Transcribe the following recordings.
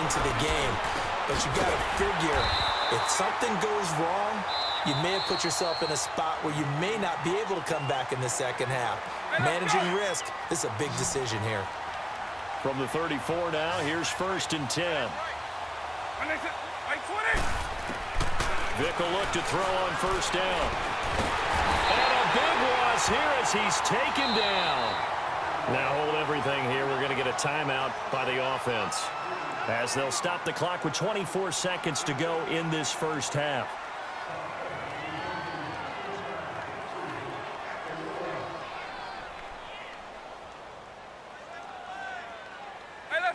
into the game. But you got to figure, if something goes wrong, you may have put yourself in a spot where you may not be able to come back in the second half. Managing risk, this is a big decision here. From the 34 now, here's 1st and 10. Vick will look to throw on 1st down. And a big loss here as he's taken down. Now hold everything here. We're going to get a timeout by the offense, as they'll stop the clock with 24 seconds to go in this first half.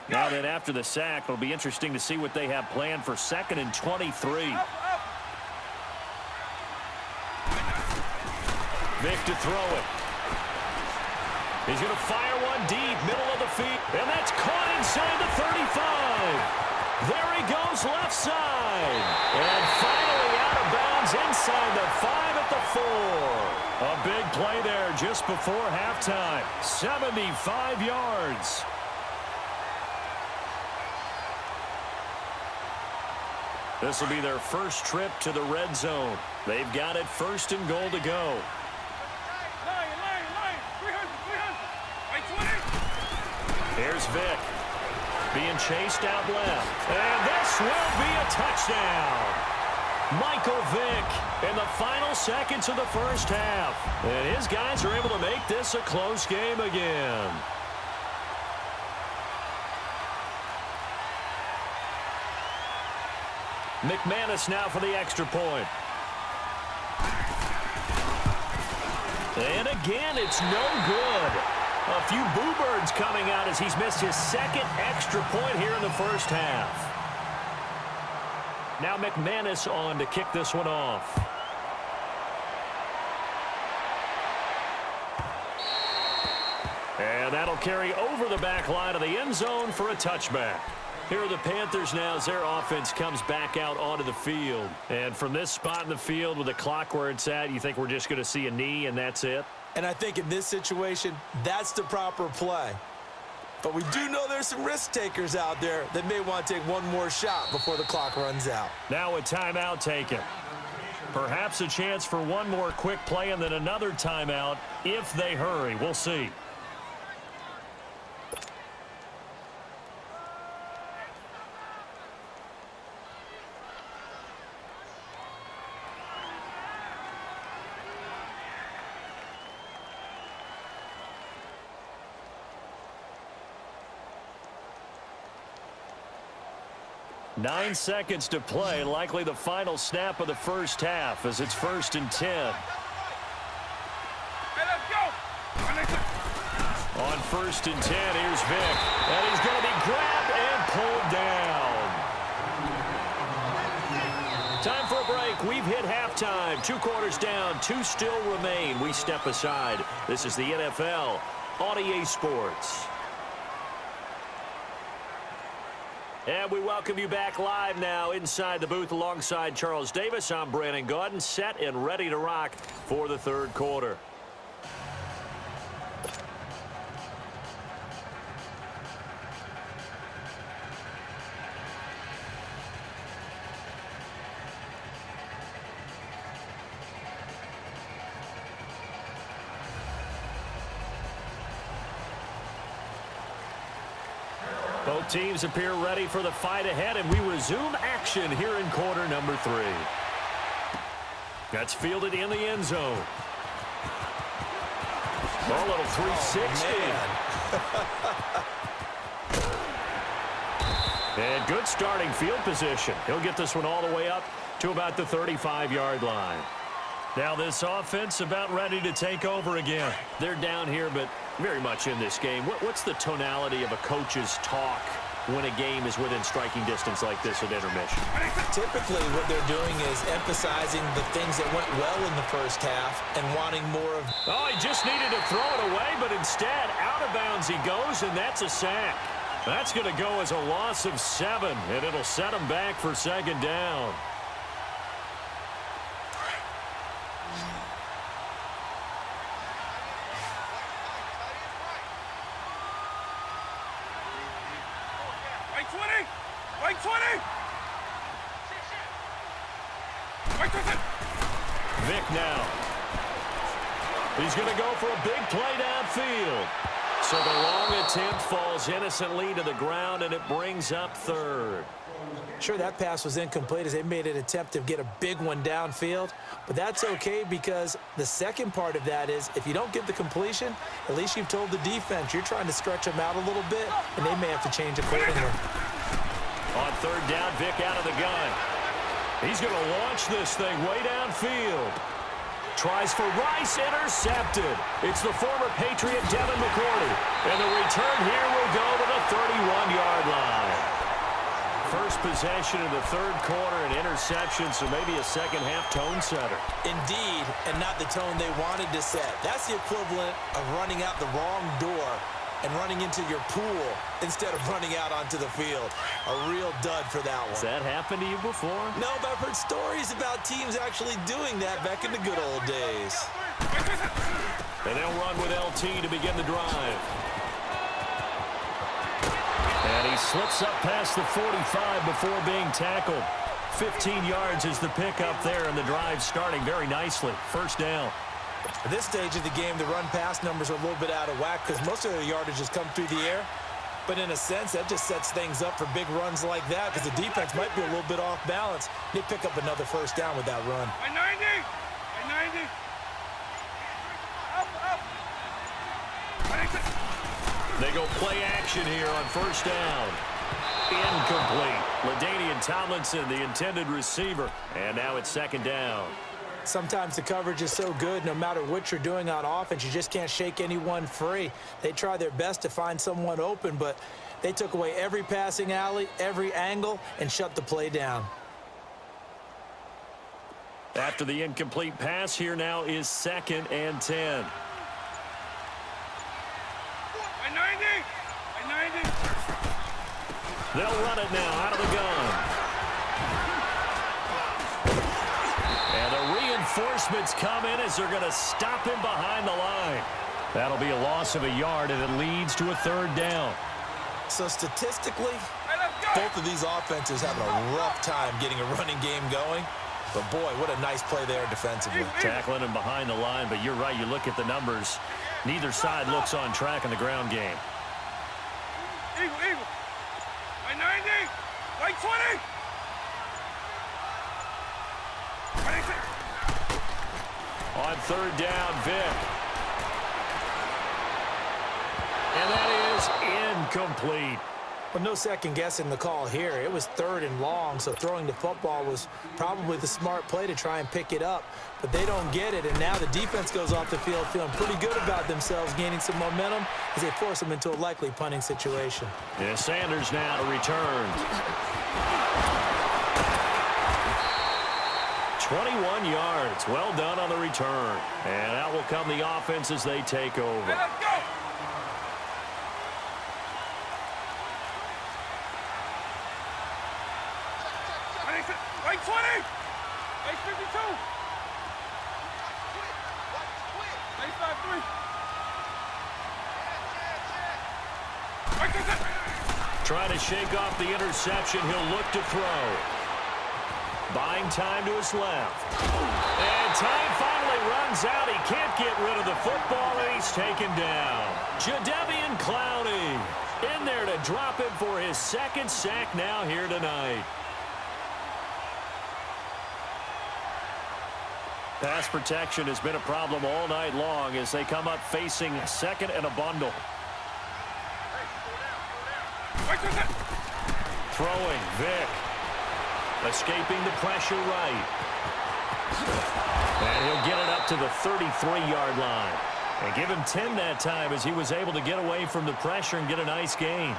Now that after the sack, it'll be interesting to see what they have planned for 2nd and 23. Vick to throw it. He's going to fire one deep, middle of the field, and that's caught inside the 35. There he goes, left side. And finally out of bounds inside the 5 at the 4. A big play there just before halftime. 75 yards. This will be their first trip to the red zone. They've got it 1st and goal to go. Here's Vick, being chased out left. And this will be a touchdown. Michael Vick in the final seconds of the first half. And his guys are able to make this a close game again. McManus now for the extra point. And again, it's no good. A few boo birds coming out as he's missed his 2nd extra point here in the first half. Now McManus on to kick this one off. And that'll carry over the back line of the end zone for a touchback. Here are the Panthers now as their offense comes back out onto the field. And from this spot in the field with the clock where it's at, you think we're just going to see a knee and that's it? And I think in this situation, that's the proper play. But we do know there's some risk takers out there that may want to take one more shot before the clock runs out. Now a timeout taken. Perhaps a chance for one more quick play and then another timeout if they hurry. We'll see. Nine seconds to play, likely the final snap of the first half as it's 1st and 10. Hey, let's go. On 1st and 10, here's Vick. And he's going to be grabbed and pulled down. Time for a break. We've hit halftime. 2 quarters down, 2 still remain. We step aside. This is the NFL on EA Sports. And we welcome you back live now inside the booth alongside Charles Davis. I'm Brandon Gaudin, set and ready to rock for the 3rd quarter. Both teams appear ready for the fight ahead, and we resume action here in quarter number 3. That's fielded in the end zone. A little 360. And good starting field position. He'll get this one all the way up to about the 35-yard line. Now this offense about ready to take over again. They're down here, but very much in this game. What's the tonality of a coach's talk when a game is within striking distance like this at intermission? Typically, what they're doing is emphasizing the things that went well in the first half and wanting more of... Oh, he just needed to throw it away, but instead, out of bounds he goes, and that's a sack. That's going to go as a loss of 7, and it'll set him back for 2nd down. Vic now. He's going to go for a big play downfield. So the long attempt falls innocently to the ground, and it brings up third. Sure, that pass was incomplete as they made an attempt to get a big one downfield, but that's okay because the second part of that is if you don't get the completion, at least you've told the defense you're trying to stretch them out a little bit, and they may have to change accordingly. On third down, Vic out of the gun. He's going to launch this thing way downfield. Tries for Rice, intercepted. It's the former Patriot Devin McCourty. And the return here will go to the 31-yard line. First possession of the third quarter, an interception, so maybe a second-half tone setter. Indeed, and not the tone they wanted to set. That's the equivalent of running out the wrong door and running into your pool instead of running out onto the field. A real dud for that one. Has that happened to you before? No, but I've heard stories about teams actually doing that back in the good old days. And they'll run with LT to begin the drive. And he slips up past the 45 before being tackled. 15 yards is the pickup there, and the drive starting very nicely. First down. At this stage of the game, the run-pass numbers are a little bit out of whack because most of their yardage has come through the air. But in a sense, that just sets things up for big runs like that because the defense might be a little bit off balance. They pick up another first down with that run. 90. They go play action here on first down. Incomplete. LaDainian Tomlinson, the intended receiver. And now it's second down. Sometimes the coverage is so good, no matter what you're doing on offense, you just can't shake anyone free. They try their best to find someone open, but they took away every passing alley, every angle, and shut the play down. After the incomplete pass, here now is 2nd and 10. 90. They'll run it now out of the gun. And the reinforcements come in as they're going to stop him behind the line. That'll be a loss of a yard, and it leads to a third down. So statistically, both of these offenses having a rough time getting a running game going. But boy, what a nice play there defensively. Tackling him behind the line, but you're right, you look at the numbers. Neither side looks on track in the ground game. Eagle. 90. Like 20. 26. On third down, Vic. And that is incomplete. But no second guessing the call here. It was 3rd and long, so throwing the football was probably the smart play to try and pick it up. But they don't get it, and now the defense goes off the field feeling pretty good about themselves, gaining some momentum as they force them into a likely punting situation. Yeah, Sanders now to return. 21 yards. Well done on the return. And out will come the offense as they take over. Let's go. Like 20. Like 52. Like 5-3. Trying to shake off the interception. He'll look to throw. Buying time to his left. And time finally runs out. He can't get rid of the football, and he's taken down. Jadeveon Clowney in there to drop him for his 2nd sack now here tonight. Pass protection has been a problem all night long as they come up facing 2nd and a bundle. Throwing, Vic. Escaping the pressure right. And he'll get it up to the 33-yard line. And give him 10 that time as he was able to get away from the pressure and get a nice gain.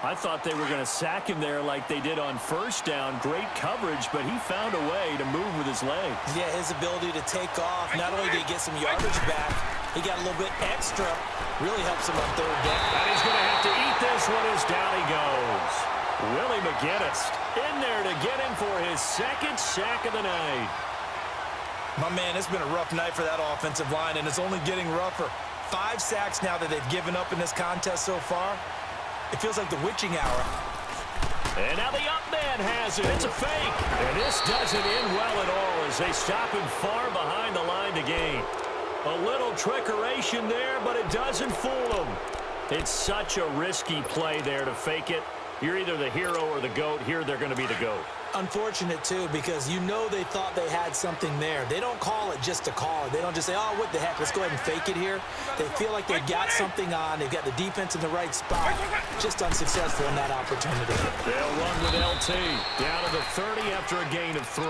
I thought they were going to sack him there like they did on first down. Great coverage, but he found a way to move with his legs. Yeah, his ability to take off, not only did he get some yardage back, he got a little bit extra. Really helps him on third down. And he's going to have to eat this one as down he goes. Willie McGinnis in there to get him for his 2nd sack of the night. My man, it's been a rough night for that offensive line, and it's only getting rougher. 5 sacks now that they've given up in this contest so far. It feels like the witching hour. And now the up man has it. It's a fake. And this doesn't end well at all as they stop him far behind the line to gain. A little trickeration there, but it doesn't fool him. It's such a risky play there to fake it. You're either the hero or the GOAT. Here they're going to be the GOAT. Unfortunate, too, because you know they thought they had something there. They don't call it just to call it. They don't just say, oh, what the heck, let's go ahead and fake it here. They feel like they've got something on. They've got the defense in the right spot. Just unsuccessful in that opportunity. They'll run with LT. Down to the 30 after a gain of 3.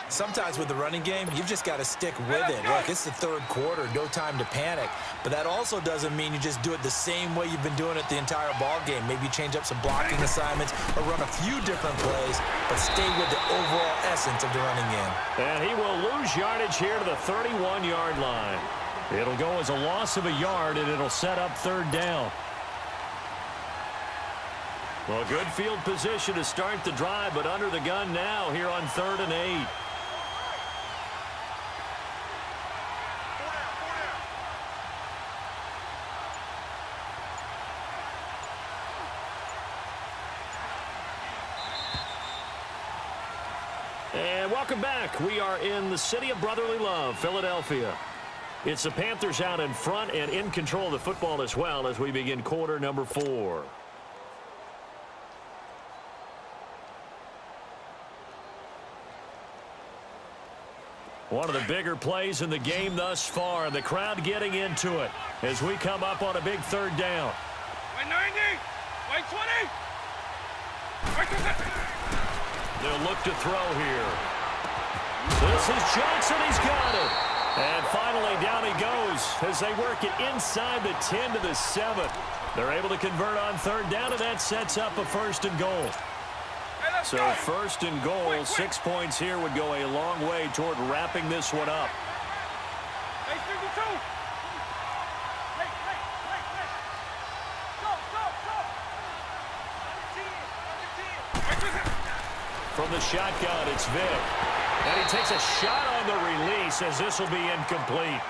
Sometimes with the running game, you've just got to stick with it. Look, it's the third quarter, no time to panic. But that also doesn't mean you just do it the same way you've been doing it the entire ball game. Maybe change up some blocking assignments or run a few different plays, but stay with the overall essence of the running game. And he will lose yardage here to the 31-yard line. It'll go as a loss of a yard, and it'll set up third down. Well, good field position to start the drive, but under the gun now here on 3rd and 8. And welcome back. We are in the city of brotherly love, Philadelphia. It's the Panthers out in front and in control of the football as well as we begin quarter number 4. One of the bigger plays in the game thus far. The crowd getting into it as we come up on a big third down. By 90, by 20, by 20. They'll look to throw here. This is Johnson. He's got it. And finally, down he goes as they work it inside the 10 to the 7. They're able to convert on third down, and that sets up a 1st and goal. So 1st and goal, 6 points here would go a long way toward wrapping this one up. Hey, 52. From the shotgun, it's Vic. And he takes a shot on the release as this will be incomplete.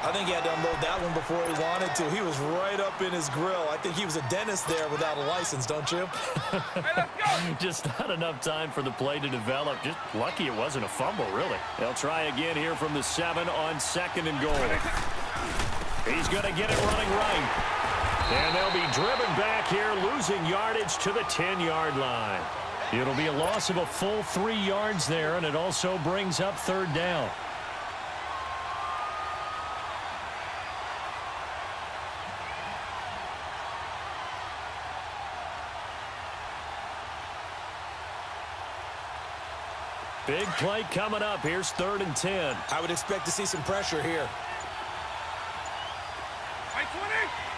I think he had to unload that one before he wanted to. He was right up in his grill. I think he was a dentist there without a license, don't you? Just not enough time for the play to develop. Just lucky it wasn't a fumble, really. They'll try again here from the 7 on 2nd and goal. He's going to get it running right. And they'll be driven back here, losing yardage to the 10-yard line. It'll be a loss of a full 3 yards there, and it also brings up third down. Big play coming up. Here's 3rd and 10. I would expect to see some pressure here. By 20,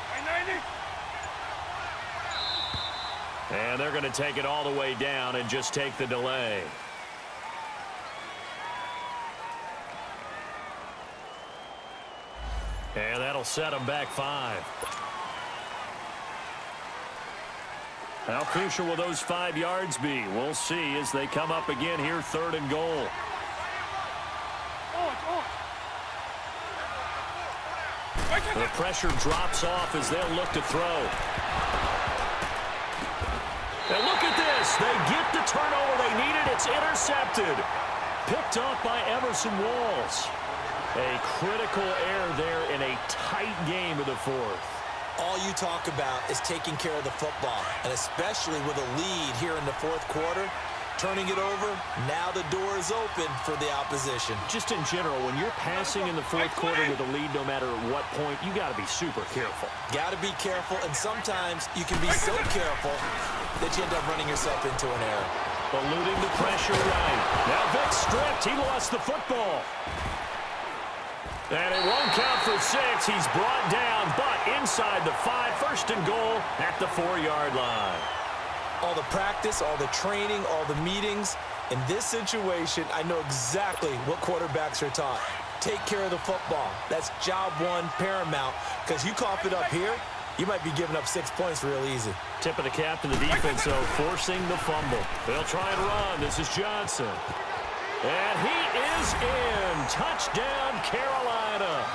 by 90. And they're going to take it all the way down and just take the delay. And that'll set them back 5. How crucial will those 5 yards be? We'll see as they come up again here, 3rd and goal. The pressure drops off as they'll look to throw. And look at this. They get the turnover they needed. It's intercepted. Picked off by Emerson Walls. A critical error there in a tight game of the 4th. All you talk about is taking care of the football, and especially with a lead here in the 4th quarter, turning it over, now the door is open for the opposition. Just in general, when you're passing in the 4th quarter with a lead, no matter at what point, you got to be super careful. Got to be careful, and sometimes you can be so careful that you end up running yourself into an error. Eluding the pressure right. Now Vic stripped. He lost the football. And it won't count for 6. He's brought down, but inside the 5, 1st and goal at the 4-yard line. All the practice, all the training, all the meetings. In this situation, I know exactly what quarterbacks are taught. Take care of the football. That's job 1 paramount, because you cough it up here, you might be giving up 6 points real easy. Tip of the cap to the defense, though, forcing the fumble. They'll try and run. This is Johnson. And he is in. Touchdown, Carolina.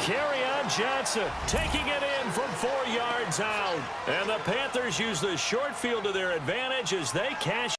Carry on Johnson taking it in from 4 yards out. And the Panthers use the short field to their advantage as they cash